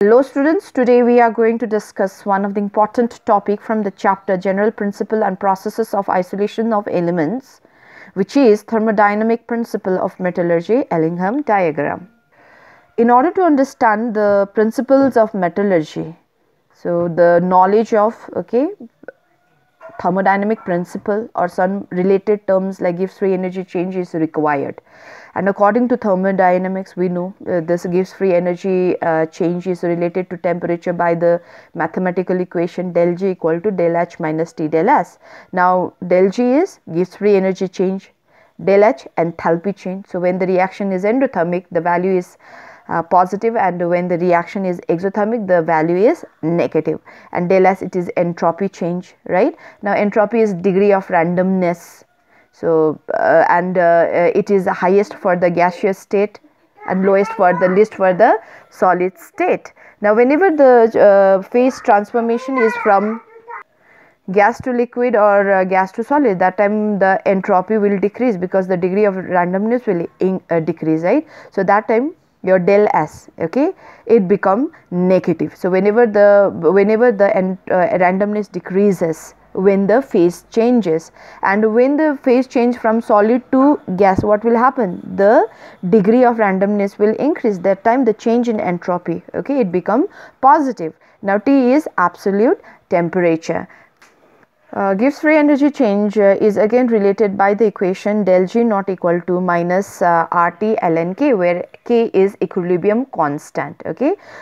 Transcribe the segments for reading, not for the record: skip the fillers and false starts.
Hello students, today we are going to discuss one of the important topic from the chapter General Principle and Processes of Isolation of Elements, which is Thermodynamic Principle of Metallurgy, Ellingham diagram. In order to understand the principles of metallurgy, so the knowledge of thermodynamic principle or some related terms like Gibbs free energy change is required. And according to thermodynamics, we know this Gibbs free energy change is related to temperature by the mathematical equation del G equal to del H minus T del S. Now del G is Gibbs free energy change, del H enthalpy change. So when the reaction is endothermic, the value is positive, and when the reaction is exothermic, the value is negative. And del S, it is entropy change, right? Now entropy is degree of randomness. So it is highest for the gaseous state and lowest for the least for the solid state. Now whenever the phase transformation is from gas to liquid or gas to solid, that time the entropy will decrease because the degree of randomness will decrease, right? So that time your del S, it become negative. So whenever the randomness decreases when the phase changes, and when the phase change from solid to gas, what will happen? The degree of randomness will increase. That time the change in entropy, it become positive. Now T is absolute temperature. Gibbs free energy change is again related by the equation del G not equal to minus RT ln K, where K is equilibrium constant.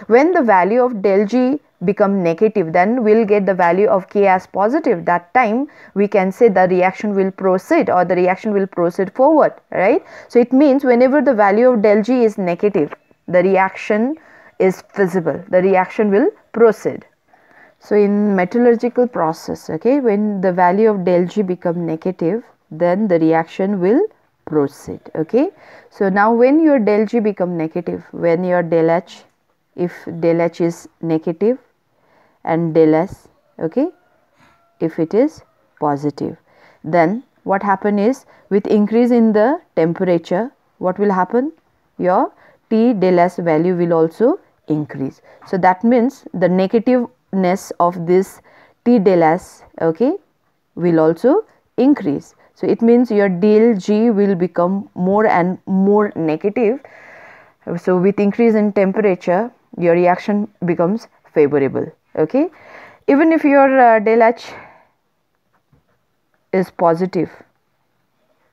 When the value of del G become negative, then we'll get the value of K as positive. That time we can say the reaction will proceed, or the reaction will proceed forward, right? So it means whenever the value of del G is negative, the reaction is feasible, the reaction will proceed. So in metallurgical process, when the value of del G become negative, then the reaction will proceed. So now when your del G become negative, when your del H, if del H is negative, and del S, if it is positive, then what happen is, with increase in the temperature, what will happen? Your T del S value will also increase. So that means the negativeness of this T del S, will also increase. So it means your del G will become more and more negative. So with increase in temperature, your reaction becomes favorable. Even if your del H is positive,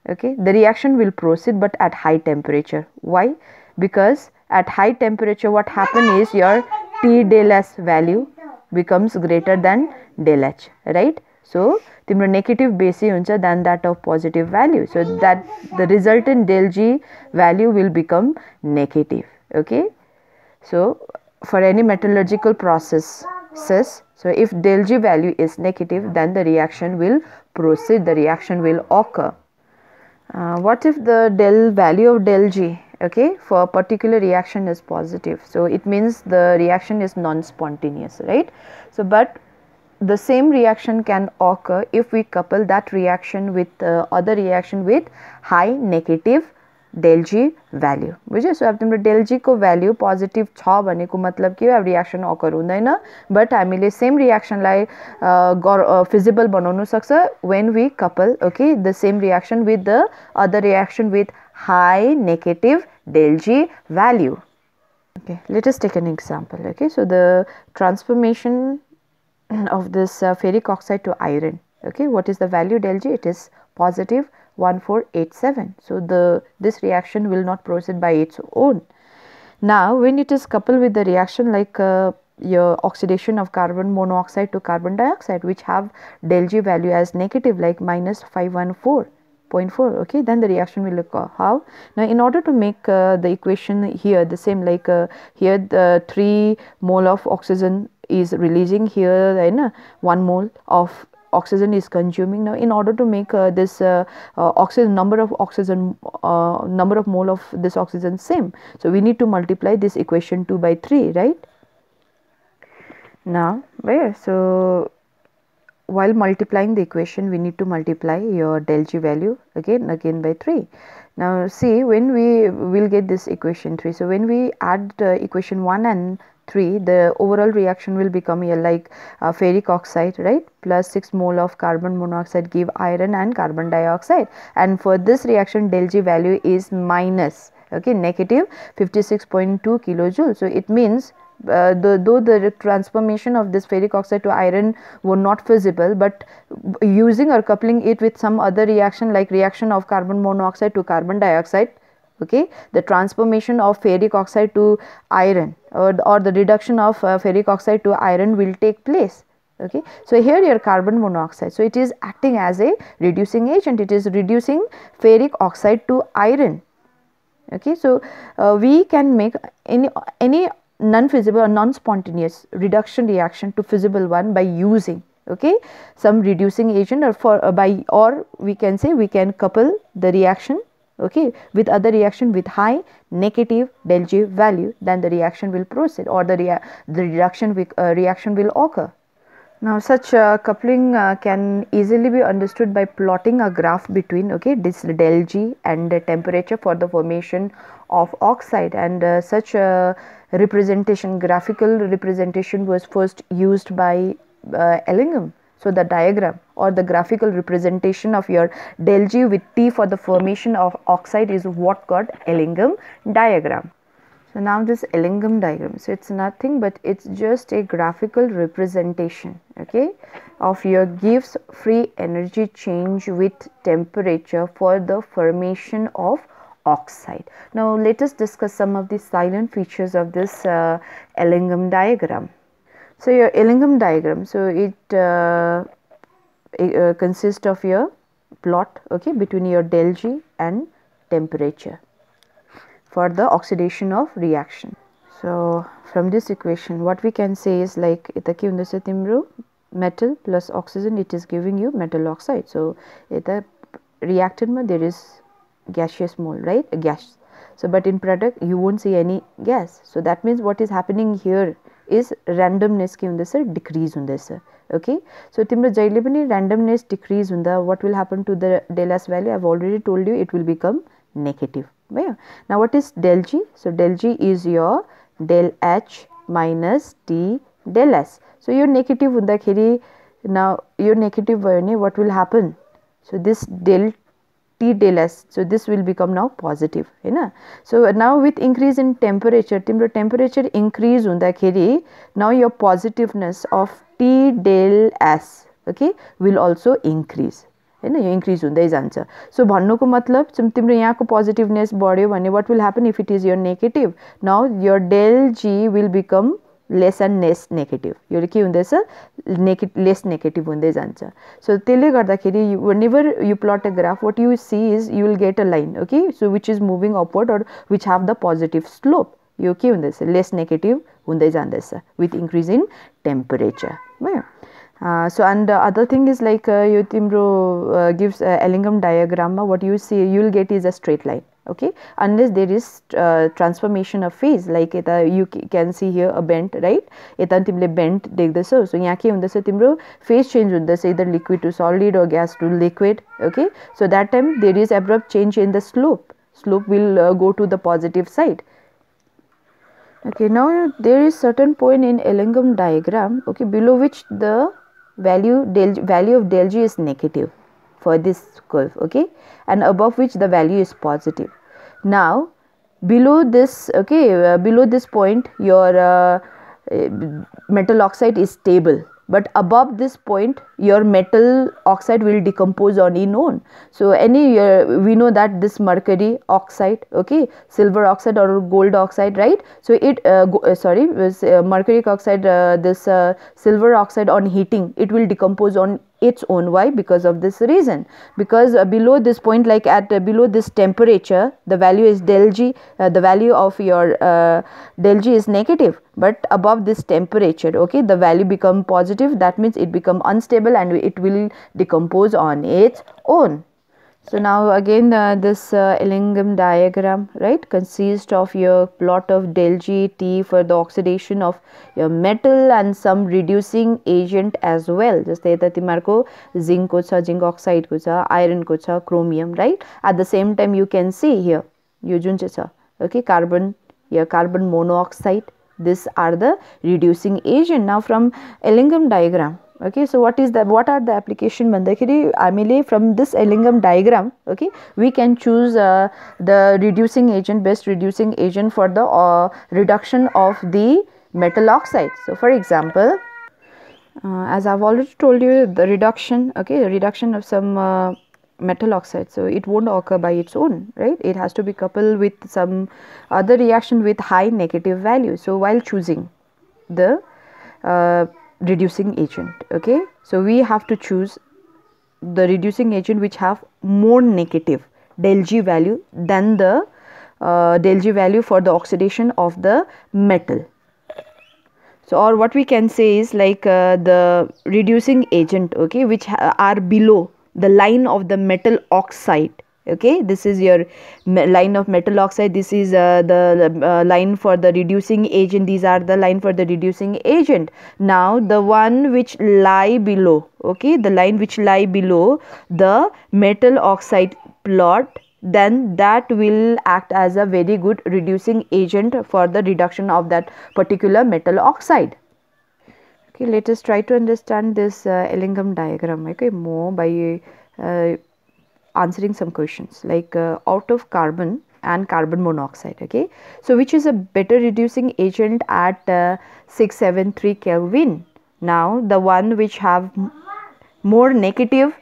the reaction will proceed, but at high temperature. Why? Because at high temperature, what happen is your T del S value becomes greater than del H, right? So तिम्रो negative बेसी हुन्छ than that of positive value, so that the resultant del G value will become negative. So for any metallurgical processes, so if del G value is negative, then the reaction will proceed, the reaction will occur. What if the value of del G, for a particular reaction is positive? So it means the reaction is non-spontaneous, right? So but the same reaction can occur if we couple that reaction with other reaction with high negative del G value. बुझ्यो? So अब तिम्रो del G को value positive छ भनेको मतलब के हो? अब reaction occur हुँदैन, but हामीले same reaction लाई feasible बनाउनु सक्छ when we couple the same reaction with the other reaction with high negative del G value. Let us take an example. So the transformation of this ferric oxide to iron, what is the value del G? It is positive 1487. So this reaction will not proceed by its own. Now when it is coupled with the reaction like your oxidation of carbon monoxide to carbon dioxide, which have del G value as negative, like minus 514.4, then the reaction will occur. How? Now in order to make the equation here the same, like here the 3 mole of oxygen is releasing, here 1 mole of oxygen is consuming. Now in order to make this oxygen number of mole of this oxygen same, so we need to multiply this equation 2 by 3, right? Now so while multiplying the equation, we need to multiply your del G value again by 3. Now see, when we will get this equation 3, so when we add equation 1 and 3, the overall reaction will become here like ferric oxide, right, plus 6 mole of carbon monoxide give iron and carbon dioxide, and for this reaction del G value is minus, okay, negative 56.2 kilojoule. So it means though the transformation of this ferric oxide to iron were not feasible, but using or coupling it with some other reaction like reaction of carbon monoxide to carbon dioxide, okay, the transformation of ferric oxide to iron or the reduction of ferric oxide to iron will take place. Okay, so here your carbon monoxide, so it is acting as a reducing agent, it is reducing ferric oxide to iron. Okay, so we can make any non-feasible or non-spontaneous reduction reaction to feasible one by using, okay, some reducing agent, or or we can say we can couple the reaction, okay, with other reaction with high negative del G value, then the reaction will proceed, or the reduction reaction will occur. Now such coupling can easily be understood by plotting a graph between, okay, this del G and the temperature for the formation of oxide, and such representation, graphical representation was first used by Ellingham. So the diagram or the graphical representation of your del G with T for the formation of oxide is what called Ellingham diagram. So now this Ellingham diagram, so it's nothing but it's just a graphical representation, okay, of your Gibbs free energy change with temperature for the formation of oxide. Now let us discuss some of the silent features of this Ellingham diagram. So your Ellingham diagram, so it consists of your plot, okay, between your del G and temperature for the oxidation of reaction. So from this equation what we can say is like eta ke hundase timro metal plus oxygen, it is giving you metal oxide. So eta reactant ma there is gaseous mole, right, a gas. So but in product you won't see any gas. So that means what is happening here is randomness ke hundase decrease hundase. Okay, so timro jaile pani randomness decrease hunda, what will happen to the del S value? I have already told you, it will become negative. Now what is del G? So del G is your del H minus T del S. So your negative hunda, now your negative what will happen? So this del T del S, so this will become now positive, so now with increase in temperature, temperature increase hunda, now your positiveness of T del S, okay, will also increase. Increase हुँदै जान्छ. So भन्नुको मतलब तिम्रो यहाँको positiveness बढ्यो भने what will happen if it is your negative? Now your del G will become less and less negative. यो के हुँदैछ? Less negative हुँदै जान्छ. So त्यसले गर्दाखेरि whenever you plot a graph, what you see is you will get a line, okay, so which is moving upward or which have the positive slope. यो के हुँदैछ? Less negative हुँदै जाँदैछ with increase in temperature. So and the other thing is like you timro gives Ellingham diagram, what you see you will get is a straight line, okay, unless there is transformation of phase, like you can see here a bend, right, eta timle bend deख्दैछौ. So यहाँ के हुँदैछ timro phase change हुँदैछ, either liquid to solid or gas to liquid, okay, so that time there is abrupt change in the slope will go to the positive side. Okay, now there is certain point in Ellingham diagram, okay, below which the value of del G is negative for this curve, okay, and above which the value is positive. Now below this, okay, below this point your metal oxide is stable, but above this point your metal oxide will decompose on its own. So we know that this mercury oxide, okay, silver oxide or gold oxide, right, so it mercury oxide, this silver oxide on heating, it will decompose on its own. Why? Because of this reason, because below this point, like at below this temperature, the value is del G, the value of your del G is negative, but above this temperature, okay, the value become positive. That means it become unstable and it will decompose on its own. So now again this Ellingham diagram, right, consists of your plot of del G T for the oxidation of your metal and some reducing agent as well. जस्तै यता तिमीहरुको zinc को छ, zinc oxide को छ, iron को छ, chromium, right. At the same time you can see here यो जुन चाहिँ छ, okay, carbon monoxide These are the reducing agent. Now from Ellingham diagram, okay, so what are the application bhandakiri हामीले from this Ellingham diagram, okay, we can choose the reducing agent, best reducing agent for the reduction of the metal oxide. So for example, as I've already told you, the reduction, okay, the reduction of some metal oxide, so it won't occur by its own, right? It has to be coupled with some other reaction with high negative value. So while choosing the reducing agent, okay, so we have to choose the reducing agent which have more negative del G value than the del G value for the oxidation of the metal. So or what we can say is like the reducing agent, okay, which are below the line of the metal oxide, okay, this is your line of metal oxide, this is the line for the reducing agent, these are the line for the reducing agent. Now the one which lie below, okay, the line which lie below the metal oxide plot, then that will act as a very good reducing agent for the reduction of that particular metal oxide. Okay, let us try to understand this Ellingham diagram, okay, more by answering some questions like out of carbon and carbon monoxide, okay, so which is a better reducing agent at 673 Kelvin. Now the one which have more negative,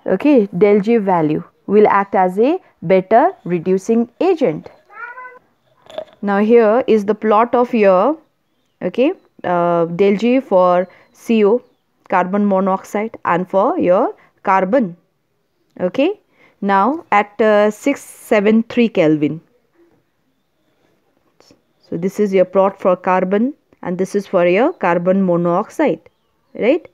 okay, del G value will act as a better reducing agent. Now here is the plot of your, okay, del G for CO, carbon monoxide, and for your carbon, okay, now at 673 Kelvin. So this is your plot for carbon and this is for your carbon monoxide, right?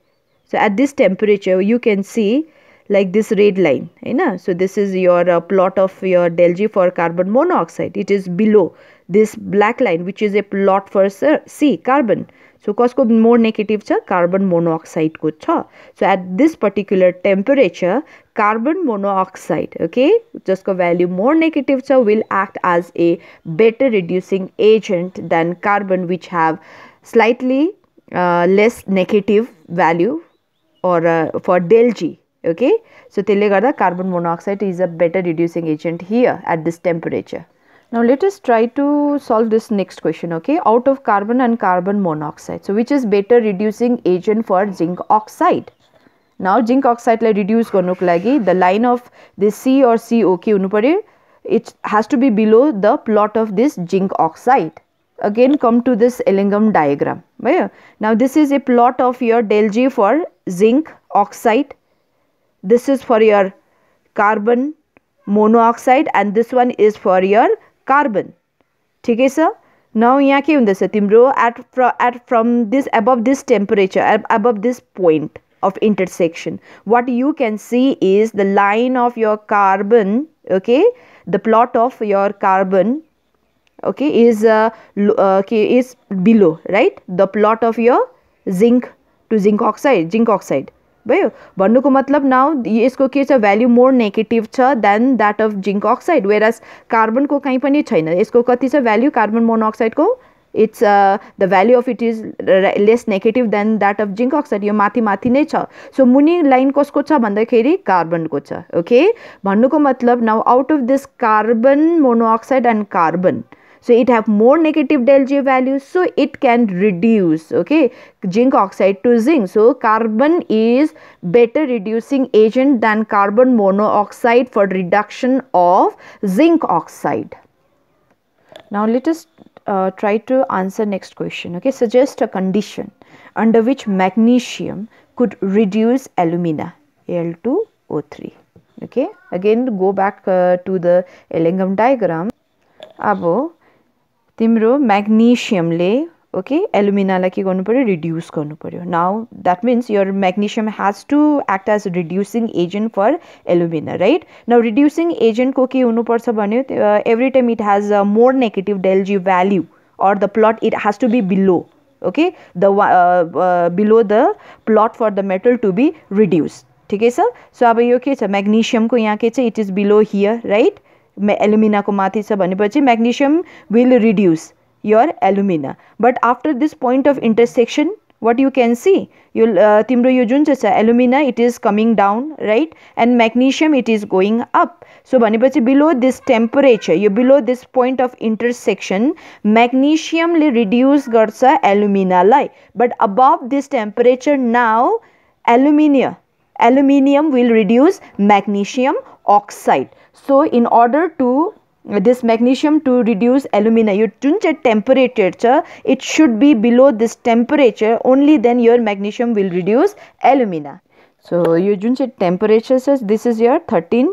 So at this temperature you can see like this red line, right? So this is your plot of your del G for carbon monoxide. It is below this black line which is a plot for C, carbon. So कसको more negative छ, carbon monoxide को छ. So at this particular temperature, carbon monoxide, okay, जसको value more negative छ, will act as a better reducing agent than carbon which have slightly less negative value or for del G. Okay, so त्यसले गर्दा carbon monoxide is a better reducing agent here at this temperature. Now let us try to solve this next question, okay, out of carbon and carbon monoxide, so which is better reducing agent for zinc oxide. Now zinc oxide like reduce गर्नुको लागि the line of this C or CO के हुनु पर्यो, it has to be below the plot of this zinc oxide. Again come to this Ellingham diagram, right? Now this is a plot of your del G for zinc oxide, this is for your carbon monoxide and this one is for your carbon. ठीक है sir? Now यहाँ के हुँदैछ तिम्रो at from this above this temperature, above this point of intersection, what you can see is the line of your carbon, okay, the plot of your carbon, okay, is below, right, the plot of your zinc to zinc oxide भयो भन्नुको मतलब now यसको के छ value more negative छ than that of zinc oxide, whereas carbon को कहीं पनि छैन, यसको कति छ भ्याल्यु कार्बन मोनोक्साइड को, it's the value of it is less negative than that of zinc oxide, यो माथि माथि नै छ. सो मुनि लाइन कसको छ भन्दाखेरि कार्बन को छ, ओके, भन्नुको मतलब now out of this carbon monoxide end carbon, so it have more negative del G value, so it can reduce, okay, zinc oxide to zinc. So carbon is better reducing agent than carbon monoxide for reduction of zinc oxide. Now let us try to answer next question, okay. Suggest a condition under which magnesium could reduce alumina, Al2O3, okay. Again go back to the Ellingham diagram. अब तिम्रो म्याग्नेशियमले, okay, एलुमिनालाई के गर्नु पर्यो, reduce गर्नु पर्यो. Now that means your magnesium has to act as reducing agent for alumina, right. Now reducing agent को के हुनुपर्छ भन्यो, every time it has a more negative del G value or the plot it has to be below, okay, the below the plot for the metal to be reduce. ठिकै छ. सो अब यो के छ, म्याग्नेशियमको यहाँ के छ, it is below here, right. Alumina को माथि छ भनेपछि magnesium will reduce, your alumina. But after this point of intersection, what you can see, timro yo jun cha alumina, it is coming down, right, and magnesium, it is going up. So bhanepachi below this temperature, below this point of intersection, magnesium le reduce garcha alumina lai, but above this temperature now aluminium will reduce magnesium oxide. So in order to this magnesium to reduce alumina, your temperature it should be below this temperature, only then your magnesium will reduce alumina. So your temperature says this is your 50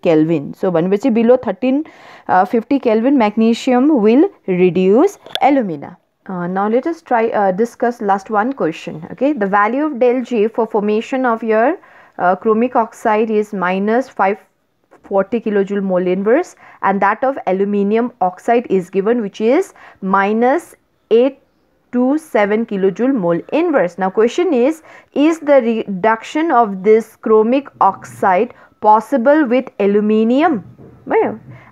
Kelvin. So below 50 Kelvin magnesium will reduce alumina. Now let us try discuss last one question. Okay, the value of del G for formation of your chromic oxide is minus 540 kilojoule mole inverse, and that of aluminium oxide is given, which is minus 827 kilojoule mole inverse. Now question is the reduction of this chromic oxide possible with aluminium?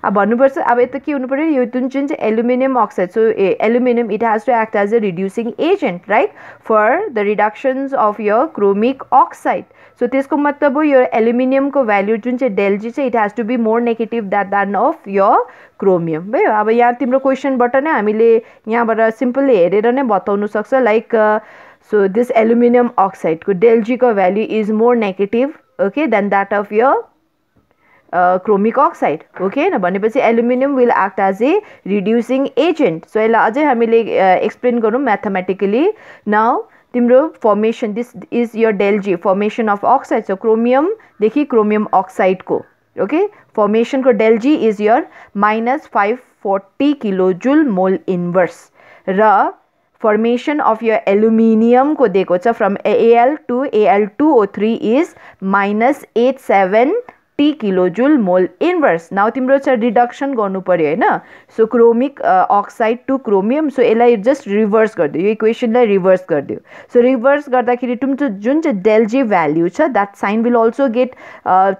अब भन्नुपर्छ, अब यता के हुनु पर्यो, यो जुन चाहिँ aluminium oxide, so aluminium, it has to act as a reducing agent, right, for the reductions of your chromic oxide. So त्यसको मतलब हो your aluminium को value जुन चाहिँ del G चाहिँ it has to be more negative than of your chromium. भयो, अब यहाँ तिम्रो question बाट नै हामीले यहाँबाट सिम्पली हेरेर नै बताउन सक्छ, like so this aluminium oxide को del G को value is more negative, okay, than that of your chromic oxide. Okay, na भनेपछि aluminium will act as a reducing agent. So यसलाई अझै हामीले explain गरौँ mathematically. Now तिम्रो formation, this is your del G, formation of oxide. So chromium देखि chromium oxide को, okay, formation को del G is your minus 540 kilojoule mole inverse. Raw formation of your aluminium को दिएको छ from Al to Al2O3 is minus 870 kilojoule mole inverse. Now तिम्रो चाहिँ reduction गर्नु पर्यो हैन, so chromic oxide to chromium, so यसलाई just reverse गरिदियो, यो equation लाई reverse गरिदियो. So reverse गर्दाखेरि तुमको जुन चाहिँ del G value छ, that sign will also get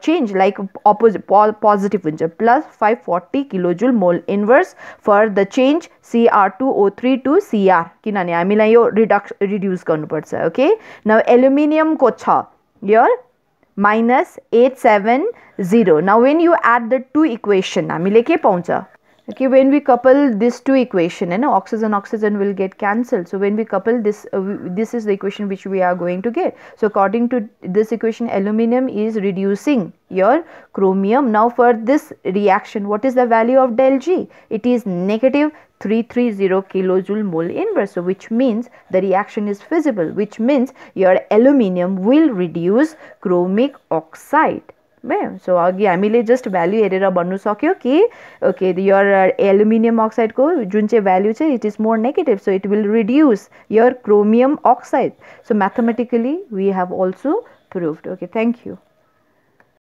change, like opposite positive हुन्छ, plus 540 kilojoule mole inverse for the change Cr2O3 to Cr, किनभने हामीलाई यो reduce गर्नु पर्छ. Okay, now aluminium को छ your minus 870. Now when you add the two equation, हामीले के पाउँछ? Okay, when we couple these two equation, and oxygen will get cancelled. So when we couple this, this is the equation which we are going to get. So according to this equation, aluminium is reducing your chromium. Now for this reaction, what is the value of del G? It is negative 330 kilojoule mole inverse. So which means the reaction is feasible, which means your aluminium will reduce chromic oxide. So अघि हामीले just value हेरेर भन्नु सक्यो कि okay, your aluminium oxide को जुन चाहिँ value चाहिँ it is more negative, so it will reduce your chromium oxide. So mathematically we have also proved. Okay, thank you.